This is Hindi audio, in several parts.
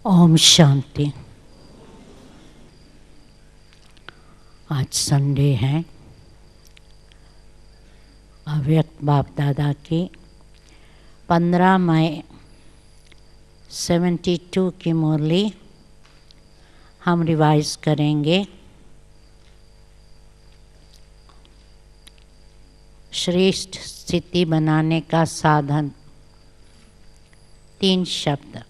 ओम शांति। आज संडे है। अव्यक्त बाप दादा की 15 मई 72 की मुरली हम रिवाइज करेंगे। श्रेष्ठ स्थिति बनाने का साधन। 3 शब्द: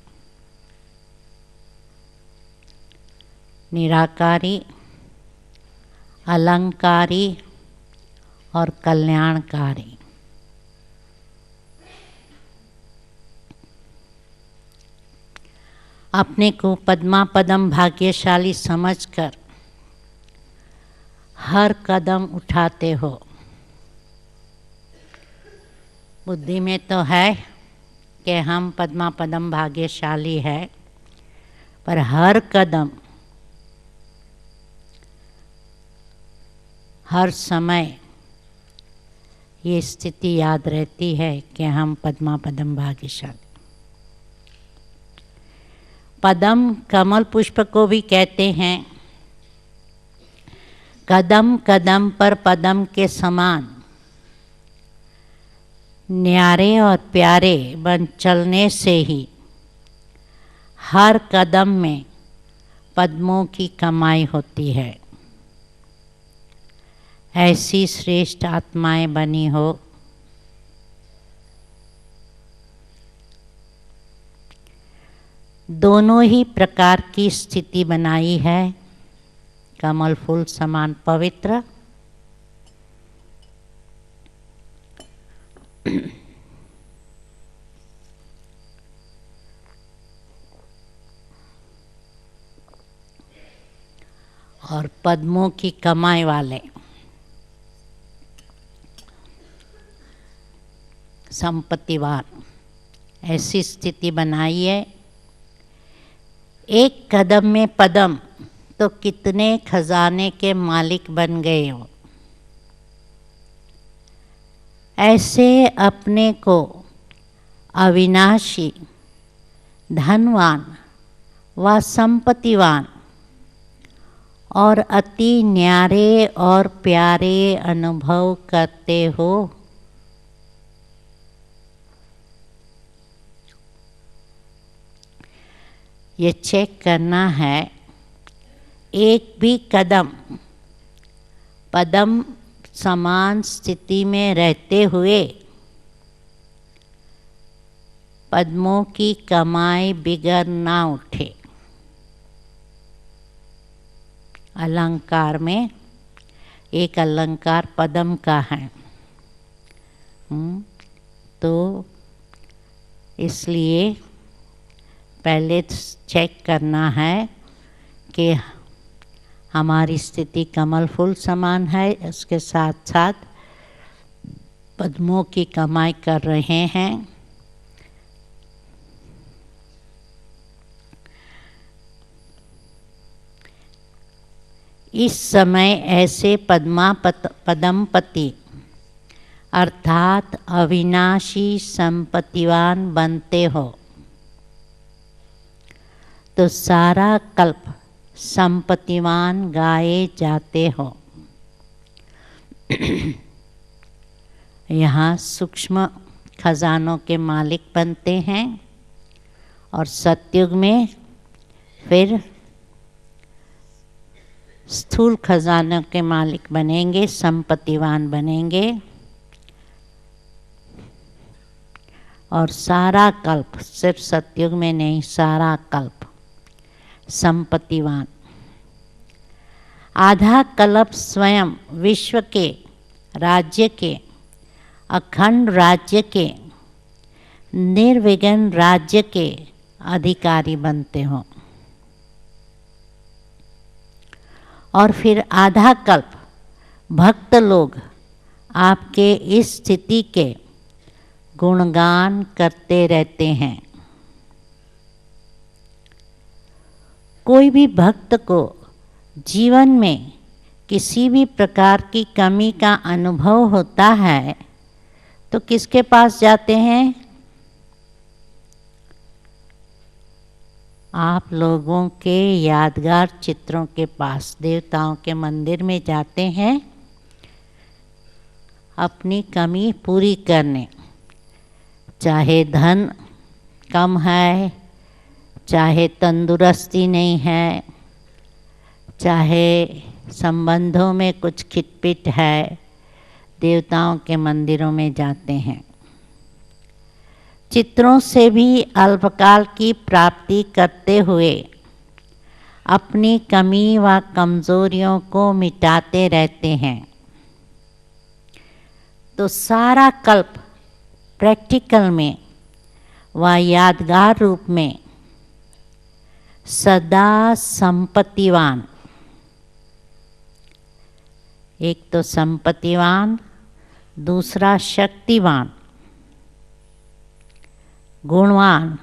निराकारी, अलंकारी और कल्याणकारी। अपने को पद्मा पदम भाग्यशाली समझकर हर कदम उठाते हो। बुद्धि में तो है कि हम पद्मा पदम भाग्यशाली है, पर हर कदम, हर समय ये स्थिति याद रहती है कि हम पद्मा पदम भाग्यशाली। पदम कमल पुष्प को भी कहते हैं। कदम कदम पर पदम के समान न्यारे और प्यारे बन चलने से ही हर कदम में पद्मों की कमाई होती है। ऐसी श्रेष्ठ आत्माएं बनी हो। दोनों ही प्रकार की स्थिति बनाई है। कमल फूल समान पवित्र, और पद्मों की कमाई वाले, संपत्तिवान। ऐसी स्थिति बनाई है। एक कदम में पदम तो कितने खजाने के मालिक बन गए हो। ऐसे अपने को अविनाशी, धनवान व संपत्तिवान और अति न्यारे और प्यारे अनुभव करते हो। ये चेक करना है। एक भी कदम पदम समान स्थिति में रहते हुए पद्मों की कमाई बिगड़ ना उठे। अलंकार में एक अलंकार पद्म का है, तो इसलिए पहले चेक करना है कि हमारी स्थिति कमल फूल समान है, इसके साथ साथ पद्मों की कमाई कर रहे हैं। इस समय ऐसे पदमपति अर्थात अविनाशी संपत्तिवान बनते हो तो सारा कल्प संपत्तिवान गाए जाते हो। यहाँ सूक्ष्म खजानों के मालिक बनते हैं और सतयुग में फिर स्थूल खजानों के मालिक बनेंगे, संपत्तिवान बनेंगे। और सारा कल्प, सिर्फ सतयुग में नहीं, सारा कल्प संपत्तिवान। आधा कल्प स्वयं विश्व के, राज्य के, अखंड राज्य के, निर्विघ्न राज्य के अधिकारी बनते हो। और फिर आधा कल्प भक्त लोग आपके इस स्थिति के गुणगान करते रहते हैं। कोई भी भक्त को जीवन में किसी भी प्रकार की कमी का अनुभव होता है तो किसके पास जाते हैं? आप लोगों के यादगार चित्रों के पास देवताओं के मंदिर में जाते हैं अपनी कमी पूरी करने, चाहे धन कम है, चाहे तंदुरुस्ती नहीं है, चाहे संबंधों में कुछ खिटपिट है, देवताओं के मंदिरों में जाते हैं। चित्रों से भी अल्पकाल की प्राप्ति करते हुए अपनी कमी व कमजोरियों को मिटाते रहते हैं। तो सारा कल्प प्रैक्टिकल में व यादगार रूप में सदा संपत्तिवान, एक तो संपत्तिवान, दूसरा शक्तिवान, गुणवान,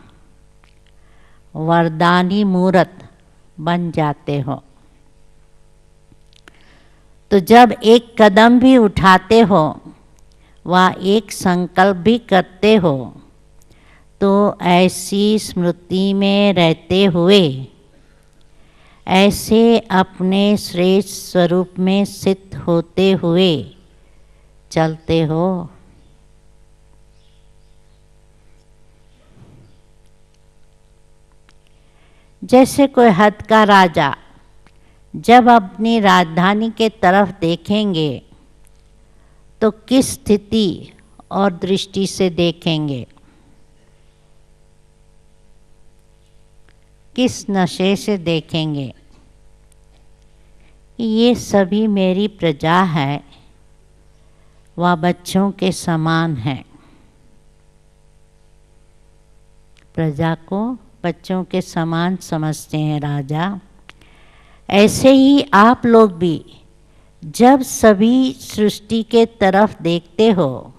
वरदानी मूर्त बन जाते हो। तो जब एक कदम भी उठाते हो व एक संकल्प भी करते हो तो ऐसी स्मृति में रहते हुए ऐसे अपने श्रेष्ठ स्वरूप में स्थित होते हुए चलते हो। जैसे कोई हद का राजा जब अपनी राजधानी के तरफ देखेंगे तो किस स्थिति और दृष्टि से देखेंगे, किस नशे से देखेंगे? ये सभी मेरी प्रजा है व बच्चों के समान है। प्रजा को बच्चों के समान समझते हैं राजा। ऐसे ही आप लोग भी जब सभी सृष्टि के तरफ देखते हो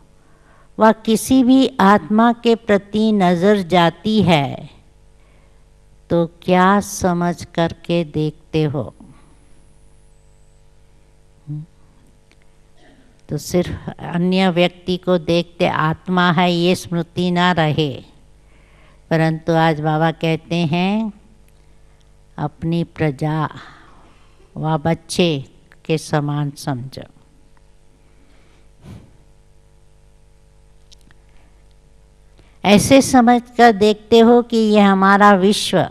व किसी भी आत्मा के प्रति नज़र जाती है तो क्या समझ करके देखते हो? तो सिर्फ अन्य व्यक्ति को देखते आत्मा है ये स्मृति ना रहे, परंतु आज बाबा कहते हैं अपनी प्रजा व बच्चे के समान समझो। ऐसे समझकर देखते हो कि ये हमारा विश्व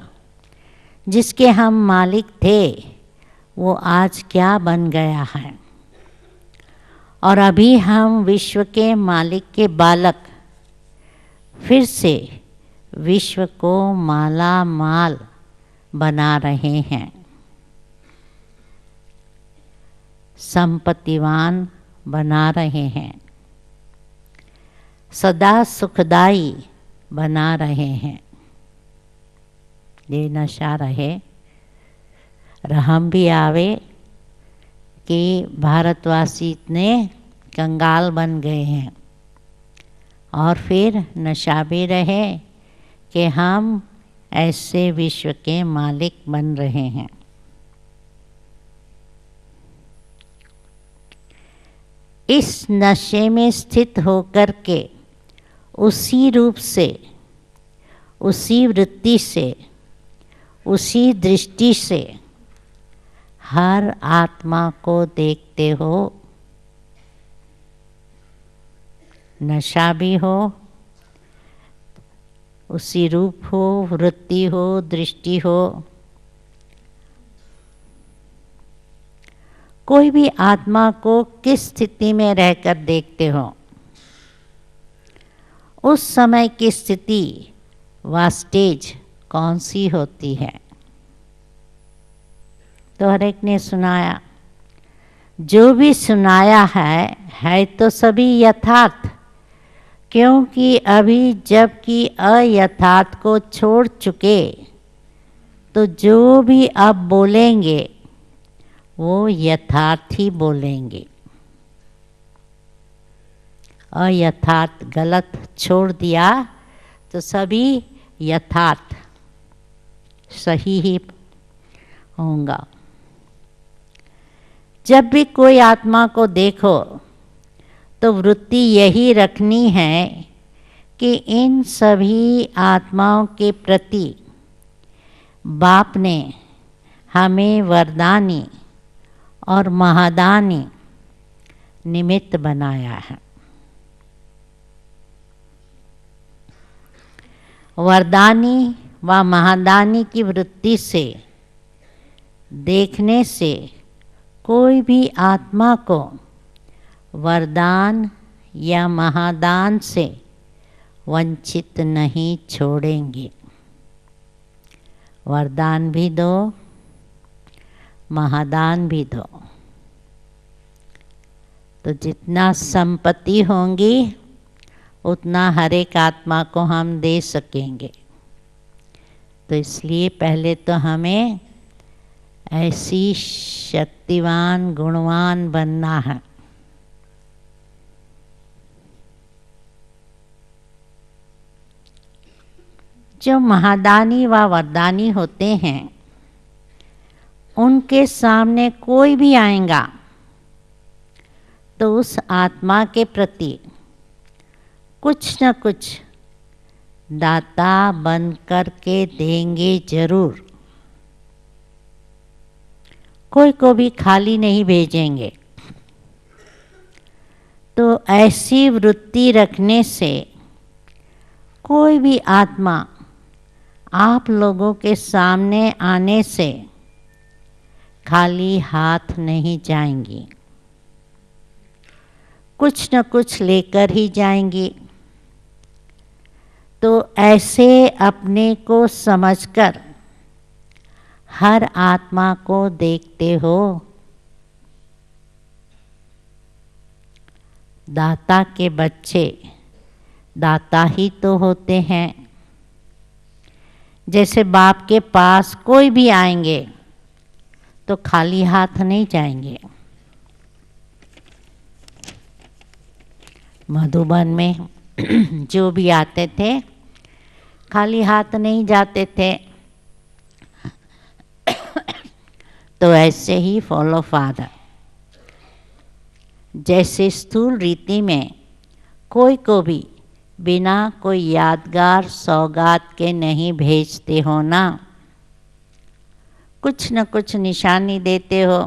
जिसके हम मालिक थे वो आज क्या बन गया है, और अभी हम विश्व के मालिक के बालक फिर से विश्व को माला माल बना रहे हैं, संपत्तिवान बना रहे हैं, सदा सुखदाई बना रहे हैं। ये नशा रहे, रहम भी आवे कि भारतवासी इतने कंगाल बन गए हैं, और फिर नशा भी रहे कि हम ऐसे विश्व के मालिक बन रहे हैं। इस नशे में स्थित होकर के उसी रूप से, उसी वृत्ति से, उसी दृष्टि से हर आत्मा को देखते हो। नशा भी हो, उसी रूप हो, वृत्ति हो, दृष्टि हो। कोई भी आत्मा को किस स्थिति में रहकर देखते हो, उस समय की स्थिति व स्टेज कौन सी होती है। तो हर एक ने सुनाया, जो भी सुनाया है तो सभी यथार्थ, क्योंकि अभी जबकि अयथार्थ को छोड़ चुके तो जो भी अब बोलेंगे वो यथार्थ ही बोलेंगे। अयथार्थ गलत छोड़ दिया तो सभी यथार्थ सही ही होगा। जब भी कोई आत्मा को देखो तो वृत्ति यही रखनी है कि इन सभी आत्माओं के प्रति बाप ने हमें वरदानी और महादानी निमित्त बनाया है। वरदानी व महादानी की वृत्ति से देखने से कोई भी आत्मा को वरदान या महादान से वंचित नहीं छोड़ेंगे। वरदान भी दो, महादान भी दो, तो जितना संपत्ति होंगी उतना हर एक आत्मा को हम दे सकेंगे। तो इसलिए पहले तो हमें ऐसी शक्तिवान गुणवान बनना है। जो महादानी व वरदानी होते हैं उनके सामने कोई भी आएगा तो उस आत्मा के प्रति कुछ न कुछ दाता बन कर के देंगे जरूर। कोई को भी खाली नहीं भेजेंगे। तो ऐसी वृत्ति रखने से कोई भी आत्मा आप लोगों के सामने आने से खाली हाथ नहीं जाएंगी, कुछ न कुछ लेकर ही जाएंगी। तो ऐसे अपने को समझकर हर आत्मा को देखते हो। दाता के बच्चे दाता ही तो होते हैं। जैसे बाप के पास कोई भी आएंगे तो खाली हाथ नहीं जाएंगे। मधुबन में जो भी आते थे खाली हाथ नहीं जाते थे। तो ऐसे ही फॉलो फादर, जैसे स्थूल रीति में कोई को भी बिना कोई यादगार सौगात के नहीं भेजते हो ना, कुछ न कुछ निशानी देते हो।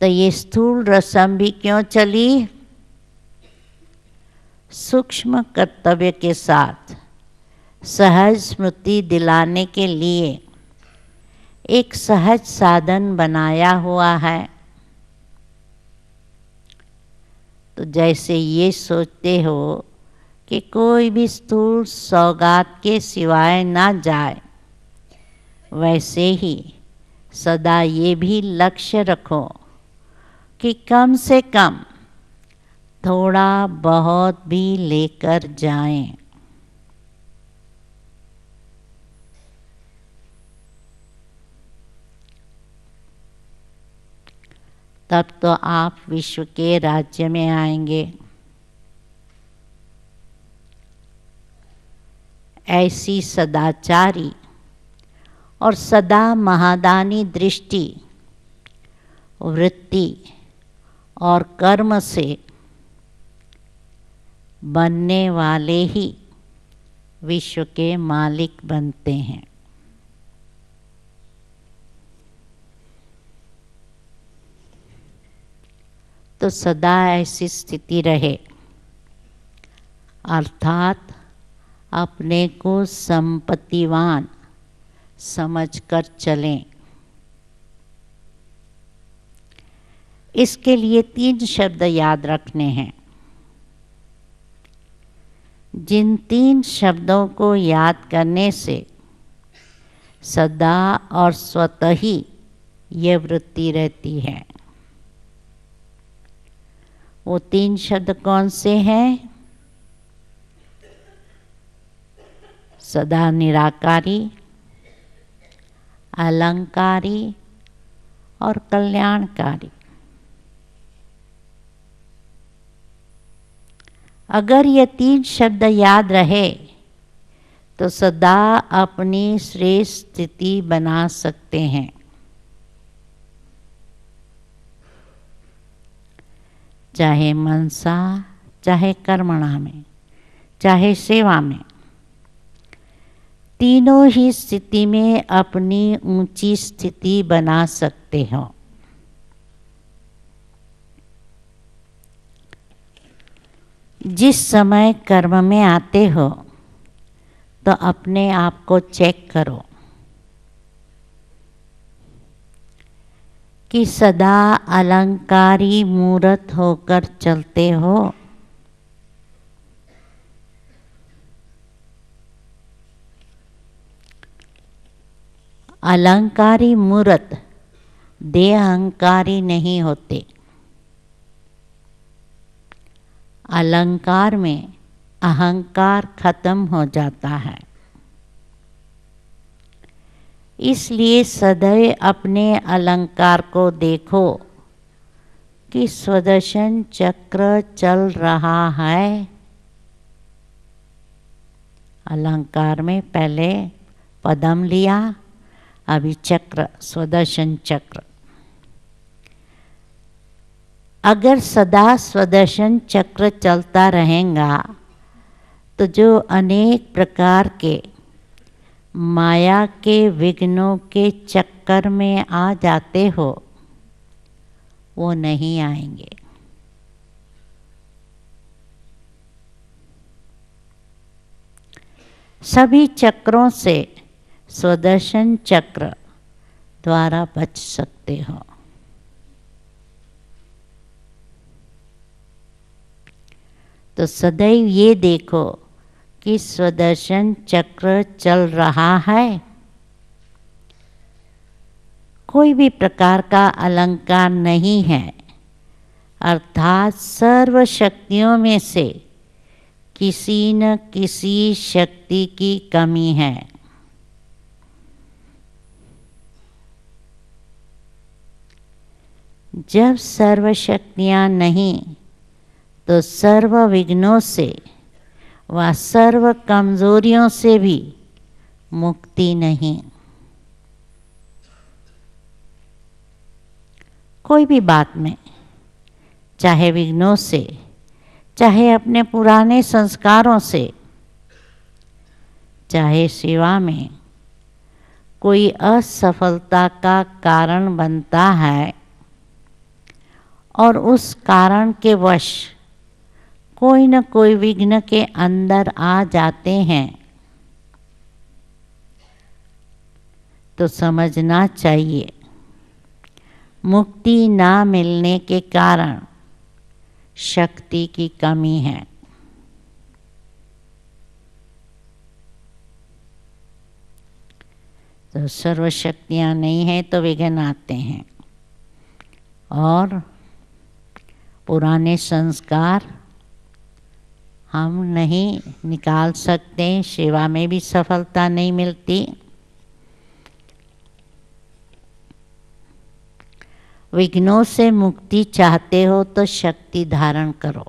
तो ये स्थूल रस्म भी क्यों चली? सूक्ष्म कर्तव्य के साथ सहज स्मृति दिलाने के लिए एक सहज साधन बनाया हुआ है। तो जैसे ये सोचते हो कि कोई भी स्थूल सौगात के सिवाय ना जाए, वैसे ही सदा ये भी लक्ष्य रखो कि कम से कम थोड़ा बहुत भी लेकर जाएं। तब तो आप विश्व के राज्य में आएंगे। ऐसी सदाचारी और सदा महादानी दृष्टि, वृत्ति और कर्म से बनने वाले ही विश्व के मालिक बनते हैं। तो सदा ऐसी स्थिति रहे, अर्थात अपने को संपत्तिवान समझकर चलें। इसके लिए 3 शब्द याद रखने हैं। जिन 3 शब्दों को याद करने से सदा और स्वतः ही यह वृत्ति रहती है। वो 3 शब्द कौन से हैं? सदा निराकारी, अलंकारी और कल्याणकारी। अगर ये 3 शब्द याद रहे तो सदा अपनी श्रेष्ठ स्थिति बना सकते हैं। चाहे मनसा, चाहे कर्मणा में, चाहे सेवा में, तीनों ही स्थिति में अपनी ऊंची स्थिति बना सकते हो। जिस समय कर्म में आते हो तो अपने आप को चेक करो कि सदा अलंकारी मूर्त होकर चलते हो, अलंकारी मूर्त देह अहंकारी नहीं होते। अलंकार में अहंकार खत्म हो जाता है। इसलिए सदैव अपने अलंकार को देखो कि सुदर्शन चक्र चल रहा है। अलंकार में पहले पदम लिया, अभी चक्र, सुदर्शन चक्र। अगर सदा सुदर्शन चक्र चलता रहेगा तो जो अनेक प्रकार के माया के विघ्नों के चक्कर में आ जाते हो वो नहीं आएंगे। सभी चक्रों से सुदर्शन चक्र द्वारा बच सकते हो। तो सदैव ये देखो कि सुदर्शन चक्र चल रहा है। कोई भी प्रकार का अलंकार नहीं है, अर्थात सर्व शक्तियों में से किसी न किसी शक्ति की कमी है। जब सर्व शक्तियाँ नहीं तो सर्व विघ्नों से व सर्व कमजोरियों से भी मुक्ति नहीं। कोई भी बात में, चाहे विघ्नों से, चाहे अपने पुराने संस्कारों से, चाहे सेवा में कोई असफलता का कारण बनता है और उस कारण के वश कोई न कोई विघ्न के अंदर आ जाते हैं, तो समझना चाहिए मुक्ति ना मिलने के कारण शक्ति की कमी है। तो सर्व शक्तियाँ नहीं है तो विघ्न आते हैं और पुराने संस्कार हम नहीं निकाल सकते, सेवा में भी सफलता नहीं मिलती। विघ्नों से मुक्ति चाहते हो तो शक्ति धारण करो,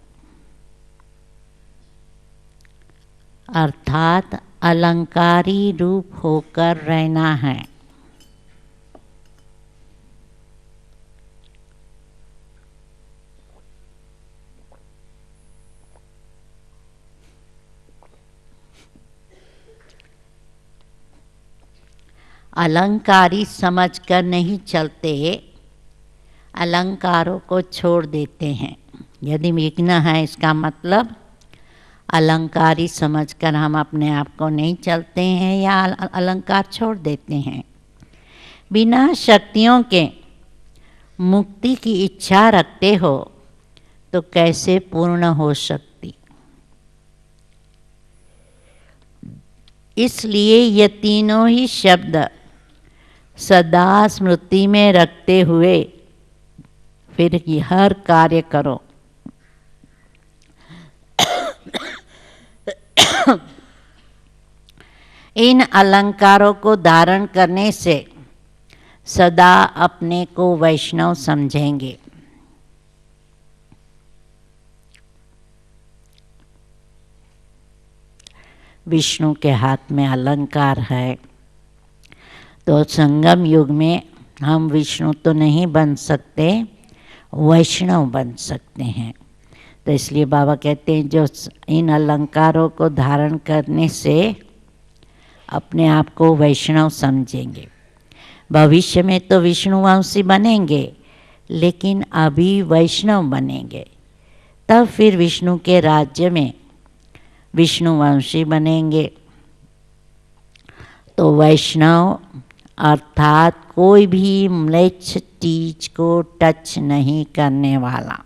अर्थात अलंकारी रूप होकर रहना है। अलंकारी समझकर नहीं चलते, अलंकारों को छोड़ देते हैं। यदि विघ्न है इसका मतलब अलंकारी समझकर हम अपने आप को नहीं चलते हैं या अलंकार छोड़ देते हैं। बिना शक्तियों के मुक्ति की इच्छा रखते हो तो कैसे पूर्ण हो सकती। इसलिए ये तीनों ही शब्द सदा स्मृति में रखते हुए फिर हर कार्य करो। इन अलंकारों को धारण करने से सदा अपने को वैष्णव समझेंगे। विष्णु के हाथ में अलंकार है, तो संगम युग में हम विष्णु तो नहीं बन सकते, वैष्णव बन सकते हैं। तो इसलिए बाबा कहते हैं जो इन अलंकारों को धारण करने से अपने आप को वैष्णव समझेंगे। भविष्य में तो विष्णुवंशी बनेंगे, लेकिन अभी वैष्णव बनेंगे, तब फिर विष्णु के राज्य में विष्णुवंशी बनेंगे। तो वैष्णव अर्थात कोई भी म्लेच्छ चीज को टच नहीं करने वाला।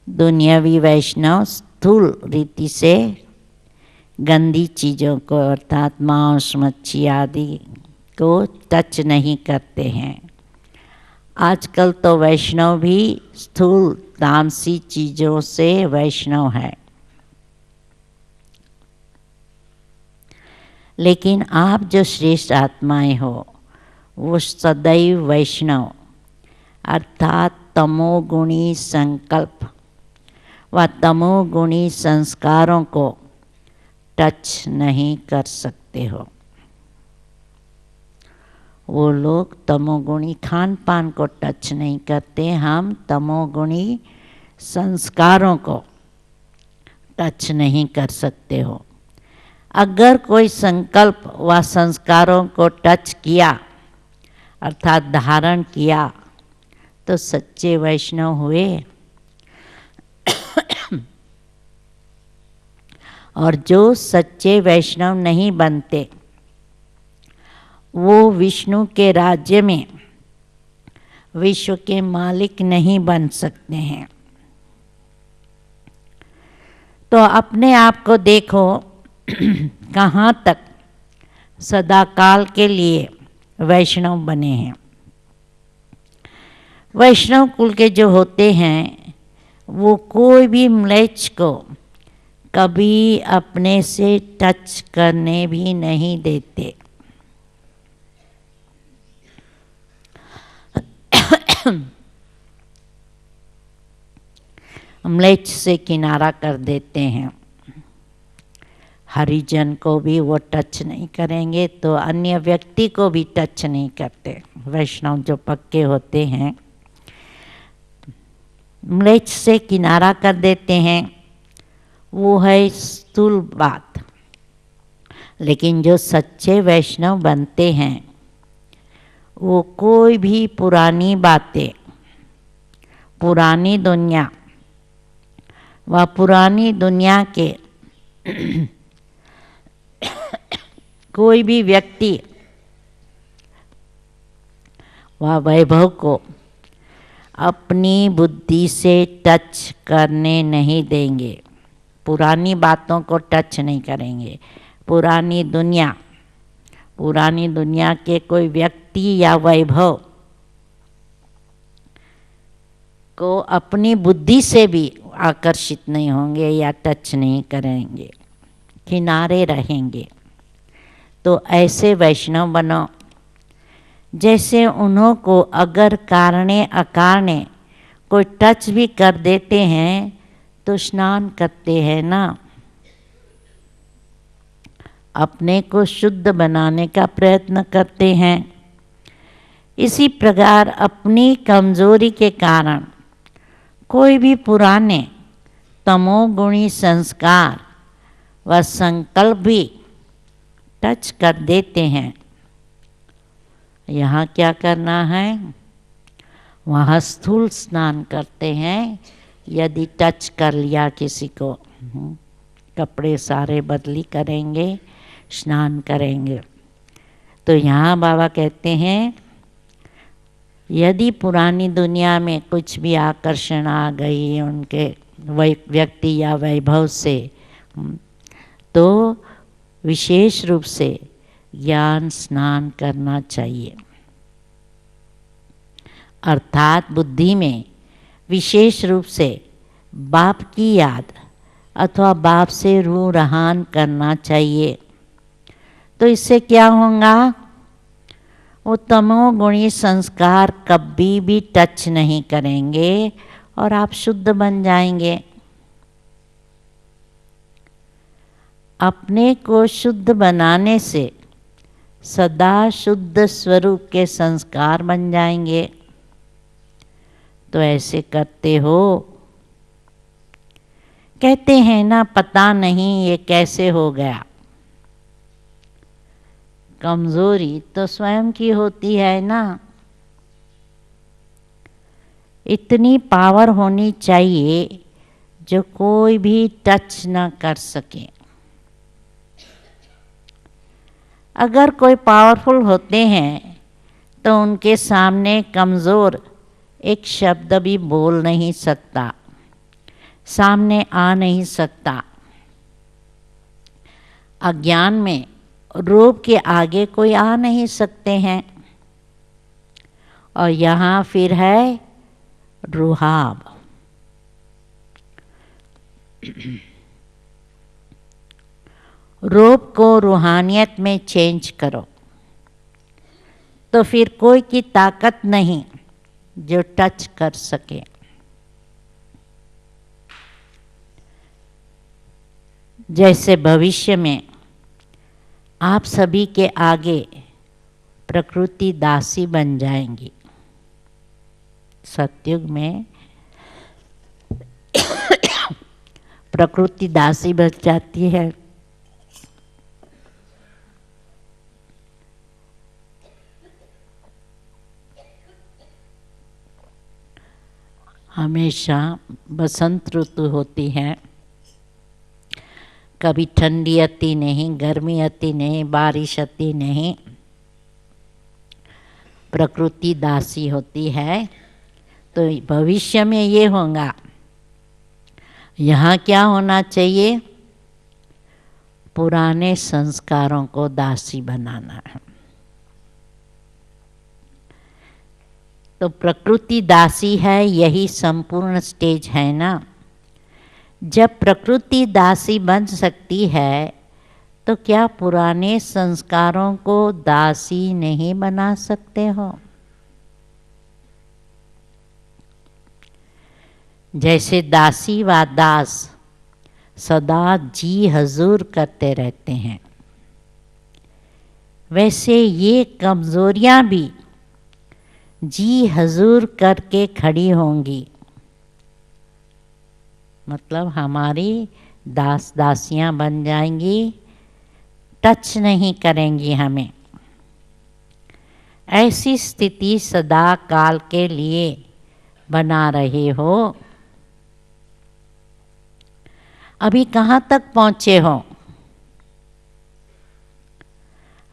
दुनियावी वैष्णव स्थूल रीति से गंदी चीज़ों को अर्थात मांस मच्छी आदि को टच नहीं करते हैं। आजकल तो वैष्णव भी स्थूल तामसी चीज़ों से वैष्णव है। लेकिन आप जो श्रेष्ठ आत्माएं हो वो सदैव वैष्णव अर्थात तमोगुणी संकल्प व तमोगुणी संस्कारों को टच नहीं कर सकते हो। वो लोग तमोगुणी खान पान को टच नहीं करते, हम तमोगुणी संस्कारों को टच नहीं कर सकते हो। अगर कोई संकल्प व संस्कारों को टच किया अर्थात धारण किया तो सच्चे वैष्णव हुए। और जो सच्चे वैष्णव नहीं बनते वो विष्णु के राज्य में विश्व के मालिक नहीं बन सकते हैं। तो अपने आप को देखो कहाँ तक सदाकाल के लिए वैष्णव बने हैं। वैष्णव कुल के जो होते हैं वो कोई भी म्लेच्छ को कभी अपने से टच करने भी नहीं देते। म्लेच्छ से किनारा कर देते हैं। हरिजन को भी वो टच नहीं करेंगे तो अन्य व्यक्ति को भी टच नहीं करते। वैष्णव जो पक्के होते हैं म्लेच्छ से किनारा कर देते हैं, वो है स्थूल बात। लेकिन जो सच्चे वैष्णव बनते हैं वो कोई भी पुरानी बातें, पुरानी दुनिया व पुरानी दुनिया के कोई भी व्यक्ति व वैभव को अपनी बुद्धि से टच करने नहीं देंगे। पुरानी बातों को टच नहीं करेंगे। पुरानी दुनिया के कोई व्यक्ति या वैभव को अपनी बुद्धि से भी आकर्षित नहीं होंगे या टच नहीं करेंगे, किनारे रहेंगे। तो ऐसे वैष्णव बनो जैसे उन्हों को अगर कारणे अकारणे कोई टच भी कर देते हैं तो स्नान करते हैं ना, अपने को शुद्ध बनाने का प्रयत्न करते हैं। इसी प्रकार अपनी कमजोरी के कारण कोई भी पुराने तमोगुणी संस्कार व संकल्प भी टच कर देते हैं। यहाँ क्या करना है, वहाँ स्थूल स्नान करते हैं। यदि टच कर लिया किसी को, कपड़े सारे बदली करेंगे, स्नान करेंगे। तो यहाँ बाबा कहते हैं यदि पुरानी दुनिया में कुछ भी आकर्षण आ गई उनके व्यक्ति या वैभव से, तो विशेष रूप से ज्ञान स्नान करना चाहिए। अर्थात बुद्धि में विशेष रूप से बाप की याद अथवा बाप से रूह रहान करना चाहिए। तो इससे क्या होगा, वो तमोगुणी संस्कार कभी भी टच नहीं करेंगे और आप शुद्ध बन जाएंगे। अपने को शुद्ध बनाने से सदा शुद्ध स्वरूप के संस्कार बन जाएंगे। तो ऐसे करते हो, कहते हैं ना पता नहीं ये कैसे हो गया। कमजोरी तो स्वयं की होती है ना। इतनी पावर होनी चाहिए जो कोई भी टच न कर सके। अगर कोई पावरफुल होते हैं तो उनके सामने कमज़ोर एक शब्द भी बोल नहीं सकता, सामने आ नहीं सकता। अज्ञान में रूप के आगे कोई आ नहीं सकते हैं। और यहाँ फिर है रुहाब। रूप को रूहानियत में चेंज करो तो फिर कोई की ताकत नहीं जो टच कर सके। जैसे भविष्य में आप सभी के आगे प्रकृति दासी बन जाएंगी। सतयुग में प्रकृति दासी बन जाती है। हमेशा बसंत ऋतु होती है, कभी ठंडी अति नहीं, गर्मी अति नहीं, बारिश अति नहीं, प्रकृति दासी होती है। तो भविष्य में ये होगा। यहाँ क्या होना चाहिए? पुराने संस्कारों को दासी बनाना है। तो प्रकृति दासी है, यही संपूर्ण स्टेज है ना। जब प्रकृति दासी बन सकती है तो क्या पुराने संस्कारों को दासी नहीं बना सकते हो? जैसे दासी व दास सदा जी हजूर करते रहते हैं, वैसे ये कमजोरियां भी जी हजूर करके खड़ी होंगी। मतलब हमारी दास दासियां बन जाएंगी, टच नहीं करेंगी हमें। ऐसी स्थिति सदा काल के लिए बना रहे हो। अभी कहाँ तक पहुँचे हो?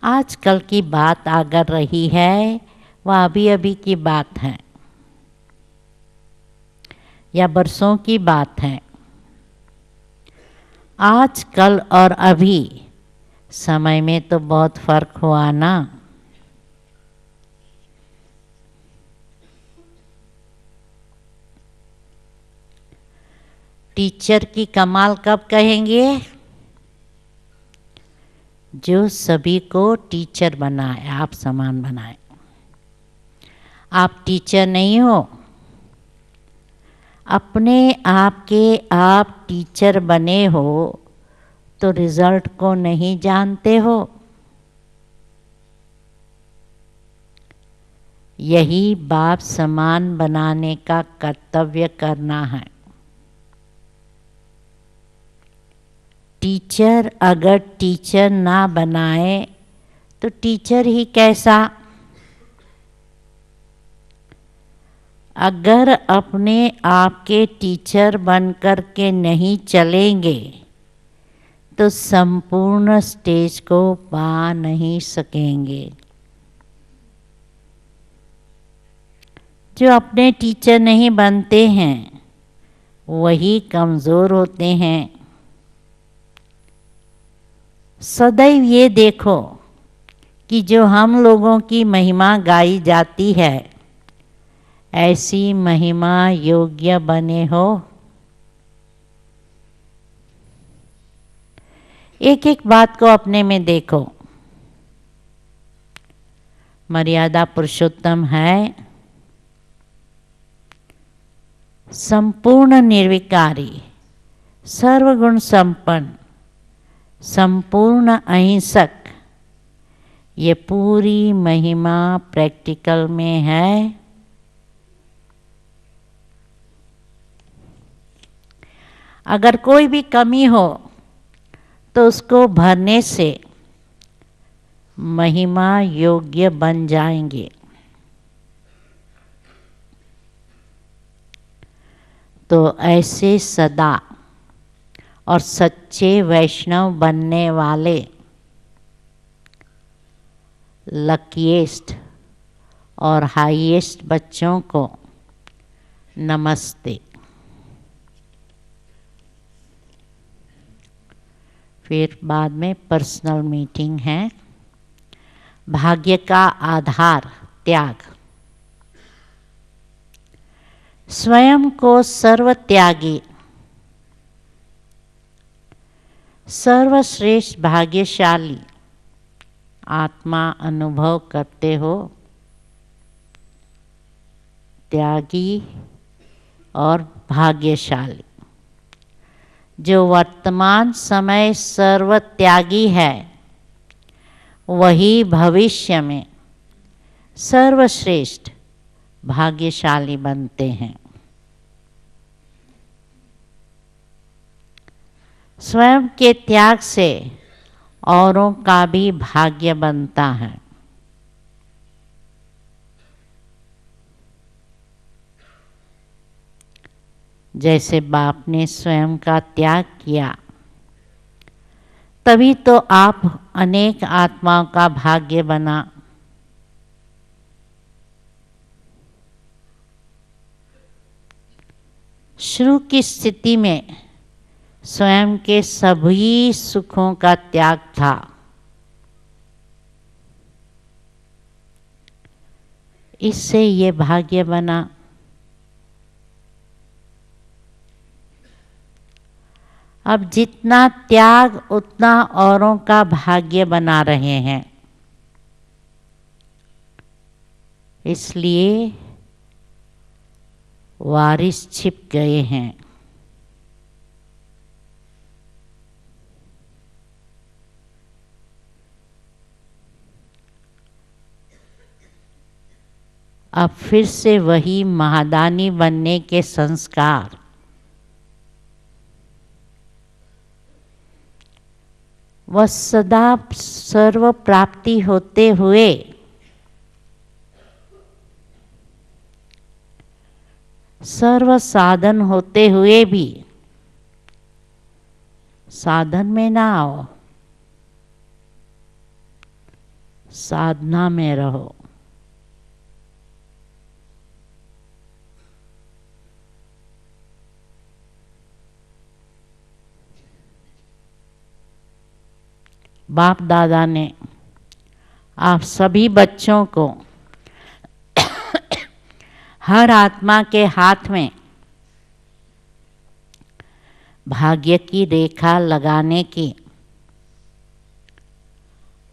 आजकल की बात अगर रही है वह अभी अभी की बात है या बरसों की बात है। आज कल और अभी समय में तो बहुत फर्क हुआ ना। टीचर की कमाल कब कहेंगे? जो सभी को टीचर बनाए, आप समान बनाए। आप टीचर नहीं हो, अपने आप के आप टीचर बने हो तो रिजल्ट को नहीं जानते हो। यही बाप समान बनाने का कर्तव्य करना है। टीचर अगर टीचर ना बनाए तो टीचर ही कैसा? अगर अपने आप के टीचर बन कर के नहीं चलेंगे तो संपूर्ण स्टेज को पा नहीं सकेंगे। जो अपने टीचर नहीं बनते हैं वही कमज़ोर होते हैं। सदैव ये देखो कि जो हम लोगों की महिमा गाई जाती है ऐसी महिमा योग्य बने हो। एक एक बात को अपने में देखो। मर्यादा पुरुषोत्तम है, संपूर्ण निर्विकारी, सर्वगुण संपन्न, संपूर्ण अहिंसक। ये पूरी महिमा प्रैक्टिकल में है। अगर कोई भी कमी हो तो उसको भरने से महिमा योग्य बन जाएंगे। तो ऐसे सदा और सच्चे वैष्णव बनने वाले लकीएस्ट और हाईएस्ट बच्चों को नमस्ते। फिर बाद में पर्सनल मीटिंग है। भाग्य का आधार त्याग। स्वयं को सर्वत्यागी, सर्वश्रेष्ठ भाग्यशाली आत्मा अनुभव करते हो। त्यागी और भाग्यशाली। जो वर्तमान समय सर्वत्यागी है वही भविष्य में सर्वश्रेष्ठ भाग्यशाली बनते हैं। स्वयं के त्याग से औरों का भी भाग्य बनता है। जैसे बाप ने स्वयं का त्याग किया, तभी तो आप अनेक आत्माओं का भाग्य बना। शुरू की स्थिति में स्वयं के सभी सुखों का त्याग था। इससे ये भाग्य बना। अब जितना त्याग उतना औरों का भाग्य बना रहे हैं। इसलिए वारिस छिप गए हैं। अब फिर से वही महादानी बनने के संस्कार। वह सदा सर्व प्राप्ति होते हुए सर्व साधन होते हुए भी साधन में ना आओ, साधना में रहो। बाप दादा ने आप सभी बच्चों को हर आत्मा के हाथ में भाग्य की रेखा लगाने की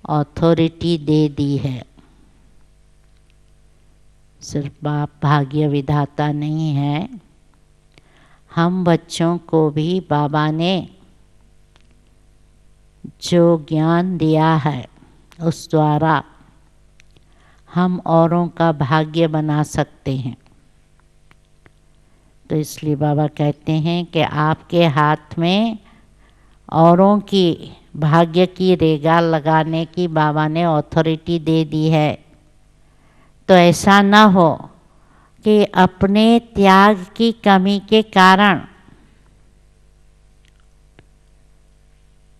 अथॉरिटी दे दी है। सिर्फ बाप भाग्य विधाता नहीं है, हम बच्चों को भी बाबा ने जो ज्ञान दिया है उस द्वारा हम औरों का भाग्य बना सकते हैं। तो इसलिए बाबा कहते हैं कि आपके हाथ में औरों की भाग्य की रेखा लगाने की बाबा ने अथॉरिटी दे दी है। तो ऐसा न हो कि अपने त्याग की कमी के कारण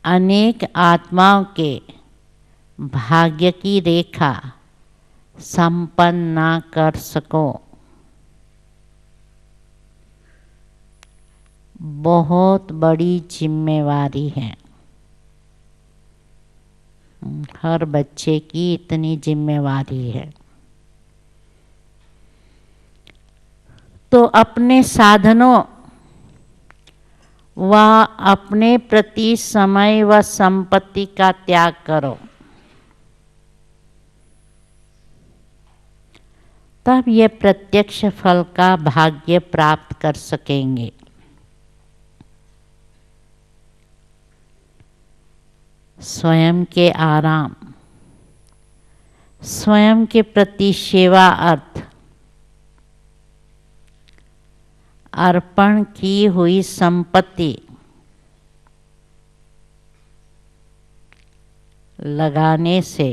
अनेक आत्माओं के भाग्य की रेखा संपन्न ना कर सको। बहुत बड़ी जिम्मेवारी है। हर बच्चे की इतनी जिम्मेवारी है। तो अपने साधनों व अपने प्रति समय व संपत्ति का त्याग करो, तब ये प्रत्यक्ष फल का भाग्य प्राप्त कर सकेंगे। स्वयं के आराम, स्वयं के प्रति सेवा अर्थ अर्पण की हुई संपत्ति लगाने से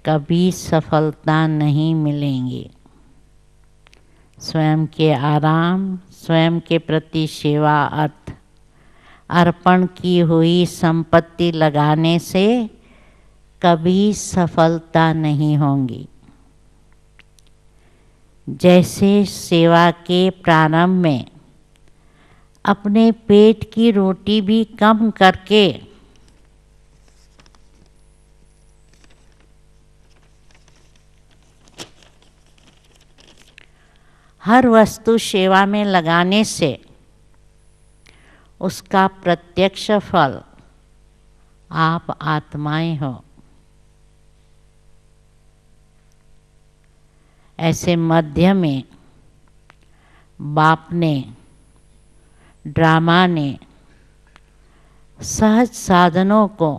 कभी सफलता नहीं मिलेंगी। स्वयं के आराम, स्वयं के प्रति सेवा अर्थ अर्पण की हुई संपत्ति लगाने से कभी सफलता नहीं होगी। जैसे सेवा के प्रारंभ में अपने पेट की रोटी भी कम करके हर वस्तु सेवा में लगाने से उसका प्रत्यक्ष फल आप आत्माएं हो। ऐसे मध्य में बाप ने, ड्रामा ने सहज साधनों को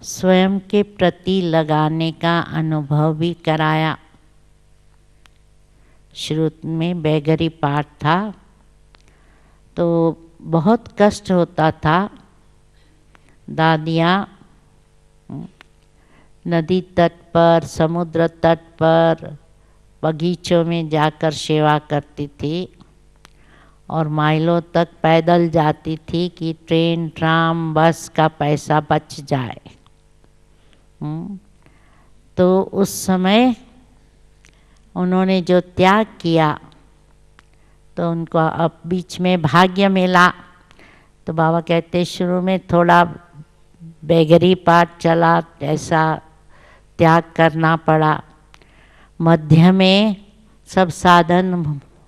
स्वयं के प्रति लगाने का अनुभव भी कराया। शुरू में बेगरी पाठ था तो बहुत कष्ट होता था। दादियाँ नदी तट पर, समुद्र तट पर, बगीचों में जाकर सेवा करती थी और माइलों तक पैदल जाती थी कि ट्रेन, ट्राम, बस का पैसा बच जाए। तो उस समय उन्होंने जो त्याग किया तो उनको अब बीच में भाग्य मिला। तो बाबा कहते शुरू में थोड़ा बेगरी पाठ चला, ऐसा त्याग करना पड़ा। मध्य में सब साधन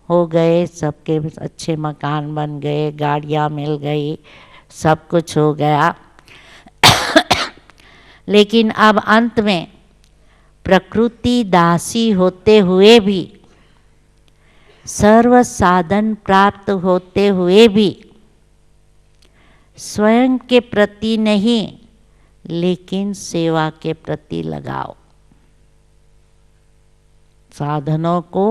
हो गए, सबके अच्छे मकान बन गए, गाड़ियाँ मिल गई, सब कुछ हो गया। लेकिन अब अंत में प्रकृति दासी होते हुए भी, सर्व साधन प्राप्त होते हुए भी स्वयं के प्रति नहीं लेकिन सेवा के प्रति लगाओ। साधनों को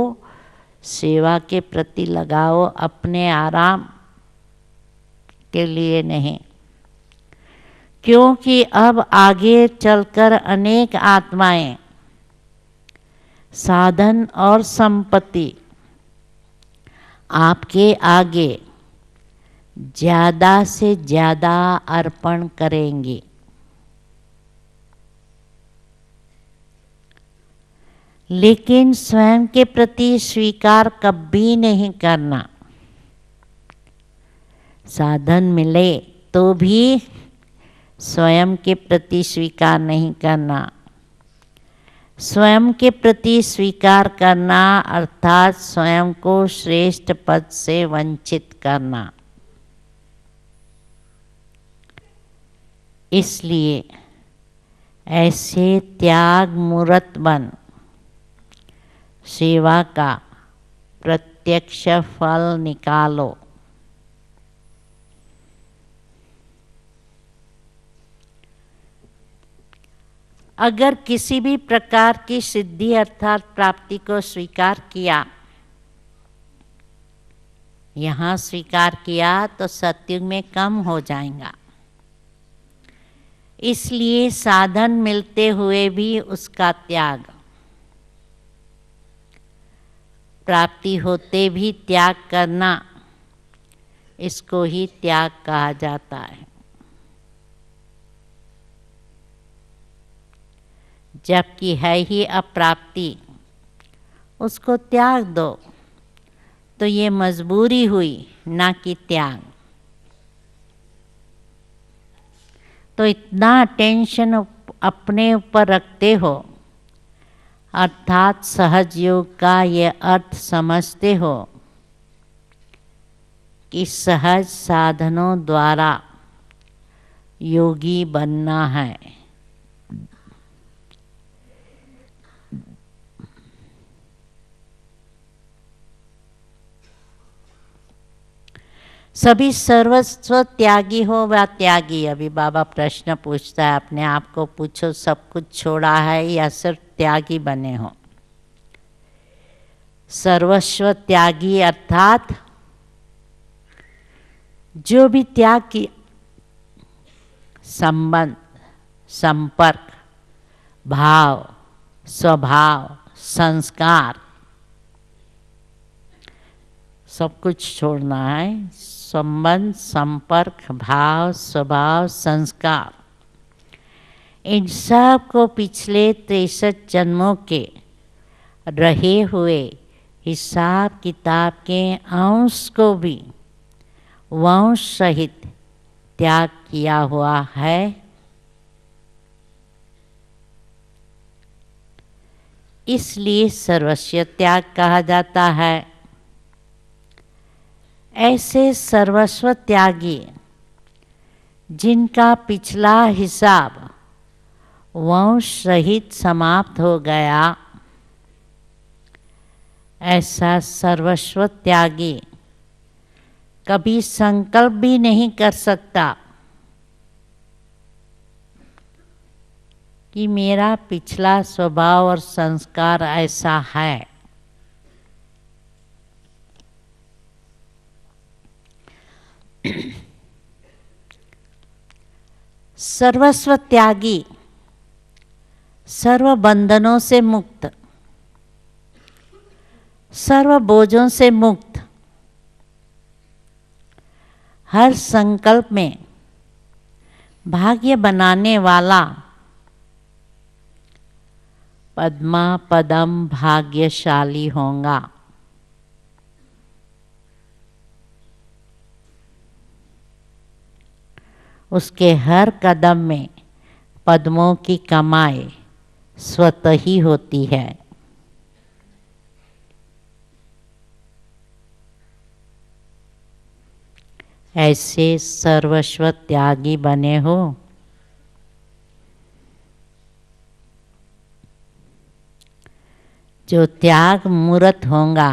सेवा के प्रति लगाओ, अपने आराम के लिए नहीं। क्योंकि अब आगे चलकर अनेक आत्माएं साधन और संपत्ति आपके आगे ज़्यादा से ज़्यादा अर्पण करेंगी। लेकिन स्वयं के प्रति स्वीकार कभी नहीं करना। साधन मिले तो भी स्वयं के प्रति स्वीकार नहीं करना। स्वयं के प्रति स्वीकार करना अर्थात स्वयं को श्रेष्ठ पद से वंचित करना। इसलिए ऐसे त्याग मूर्त बन सेवा का प्रत्यक्ष फल निकालो। अगर किसी भी प्रकार की सिद्धि अर्थात प्राप्ति को स्वीकार किया, यहाँ स्वीकार किया तो सत्युग में कम हो जाएगा। इसलिए साधन मिलते हुए भी उसका त्याग, प्राप्ति होते भी त्याग करना, इसको ही त्याग कहा जाता है। जबकि है ही अप्राप्ति, उसको त्याग दो तो ये मजबूरी हुई, ना कि त्याग। तो इतना टेंशन अपने ऊपर रखते हो, अर्थात सहज योग का ये अर्थ समझते हो कि सहज साधनों द्वारा योगी बनना है। सभी सर्वस्व त्यागी हो व त्यागी। अभी बाबा प्रश्न पूछता है, अपने आप को पूछो सब कुछ छोड़ा है या सिर्फ त्यागी बने हो। सर्वस्व त्यागी अर्थात जो भी त्याग की संबंध, संपर्क, भाव, स्वभाव, संस्कार सब कुछ छोड़ना है। संबंध, संपर्क, भाव, स्वभाव, संस्कार, इन सब को पिछले 63 जन्मों के रहे हुए हिसाब किताब के अंश को भी वंश सहित त्याग किया हुआ है। इसलिए सर्वस्व त्याग कहा जाता है। ऐसे सर्वस्व त्यागी जिनका पिछला हिसाब वंश सहित समाप्त हो गया, ऐसा सर्वस्व त्यागी कभी संकल्प भी नहीं कर सकता कि मेरा पिछला स्वभाव और संस्कार ऐसा है। सर्वस्व त्यागी सर्व बंधनों से मुक्त, सर्व बोझों से मुक्त, हर संकल्प में भाग्य बनाने वाला पद्मा पदम भाग्यशाली होगा। उसके हर कदम में पद्मों की कमाई स्वतः ही होती है। ऐसे सर्वस्व त्यागी बने हो। जो त्याग मूर्त होगा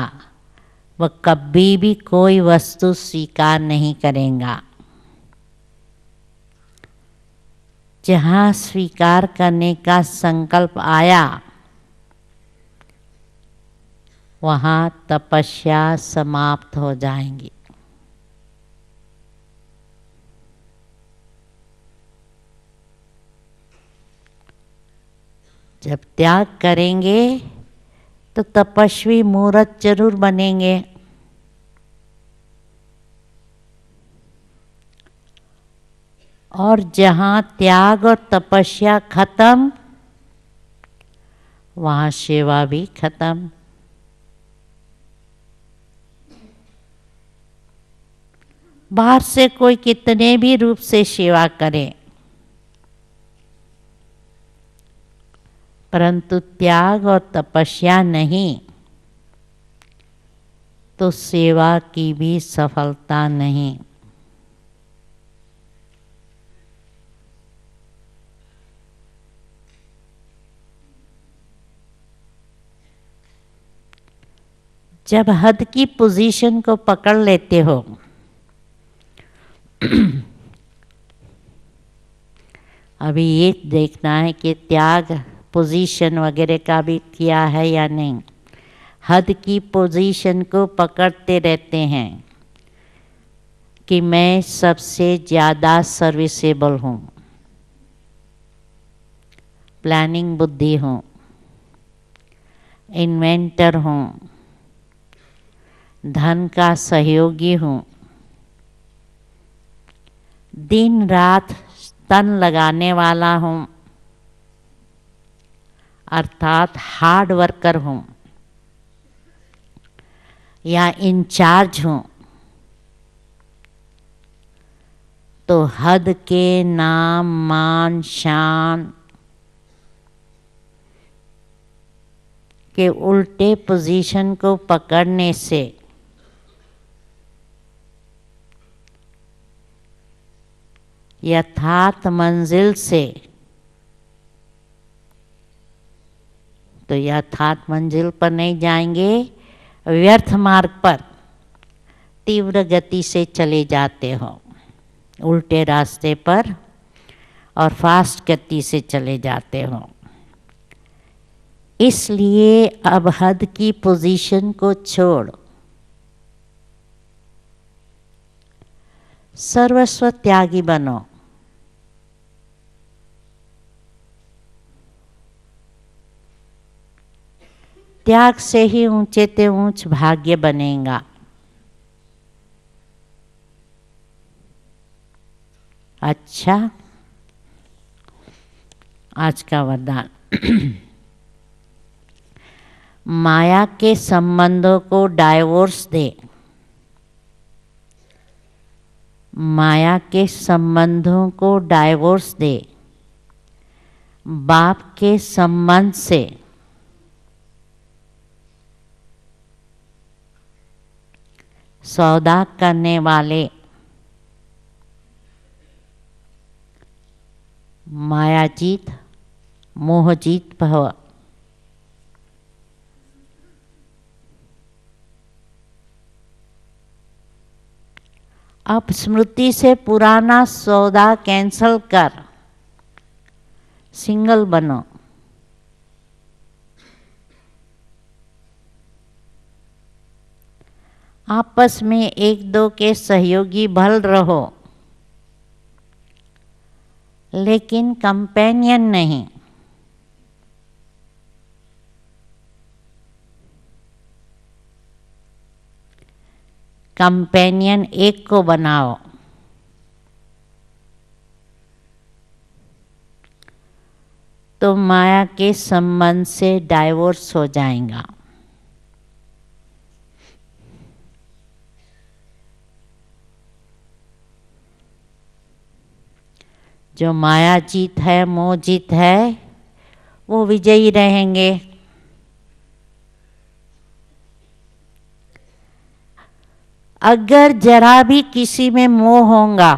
वह कभी भी कोई वस्तु स्वीकार नहीं करेगा। जहाँ स्वीकार करने का संकल्प आया वहाँ तपस्या समाप्त हो जाएंगी। जब त्याग करेंगे तो तपस्वी मूर्त जरूर बनेंगे। और जहाँ त्याग और तपस्या खत्म वहाँ सेवा भी खत्म। बाहर से कोई कितने भी रूप से सेवा करे, परंतु त्याग और तपस्या नहीं तो सेवा की भी सफलता नहीं। जब हद की पोजीशन को पकड़ लेते हो अभी ये देखना है कि त्याग पोजीशन वगैरह का भी किया है या नहीं। हद की पोजीशन को पकड़ते रहते हैं कि मैं सबसे ज़्यादा सर्विसेबल हूँ, प्लानिंग बुद्धि हूँ, इन्वेंटर हूँ, धन का सहयोगी हूँ, दिन रात तन लगाने वाला हूँ, अर्थात हार्ड वर्कर हूँ या इंचार्ज हूँ, तो हद के नाम मान शान के उल्टे पोजीशन को पकड़ने से यथार्थ मंजिल से तो यथार्थ मंजिल पर नहीं जाएंगे, व्यर्थ मार्ग पर तीव्र गति से चले जाते हो, उल्टे रास्ते पर और फास्ट गति से चले जाते हो। इसलिए अब हद की पोजीशन को छोड़ सर्वस्व त्यागी बनो। त्याग से ही ऊंचे ते ऊंच भाग्य बनेगा। अच्छा, आज का वरदान। माया के संबंधों को डाइवोर्स दे। माया के संबंधों को डाइवोर्स दे। बाप के संबंध से सौदा करने वाले मायाजीत मोहजीत भव। अब स्मृति से पुराना सौदा कैंसल कर सिंगल बनो। आपस में एक दो के सहयोगी भल रहो, लेकिन कंपेनियन नहीं। कंपेनियन एक को बनाओ। तो माया के संबंध से डाइवोर्स हो जाएगा। जो माया जीत है, मोह जीत है, वो विजयी रहेंगे। अगर जरा भी किसी में मोह होगा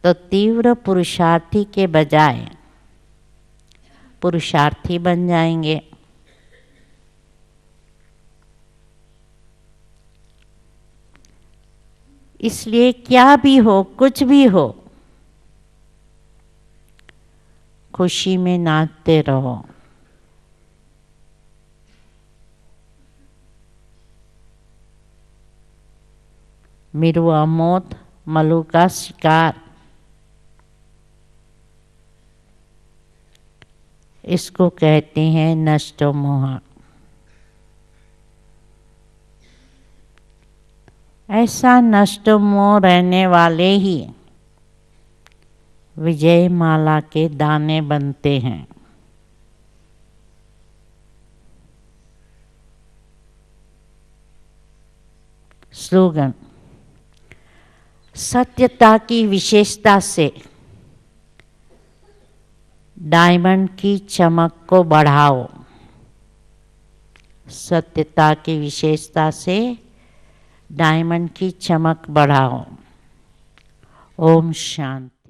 तो तीव्र पुरुषार्थी के बजाय पुरुषार्थी बन जाएंगे। इसलिए क्या भी हो, कुछ भी हो, खुशी में नाचते रहो। मिरु अमोत मलु का शिकार, इसको कहते हैं नष्ट मोह। ऐसा नष्ट मोह रहने वाले ही विजय माला के दाने बनते हैं। स्लोगन। सत्यता की विशेषता से डायमंड की चमक को बढ़ाओ। सत्यता की विशेषता से डायमंड की चमक बढ़ाओ। ओम शांति।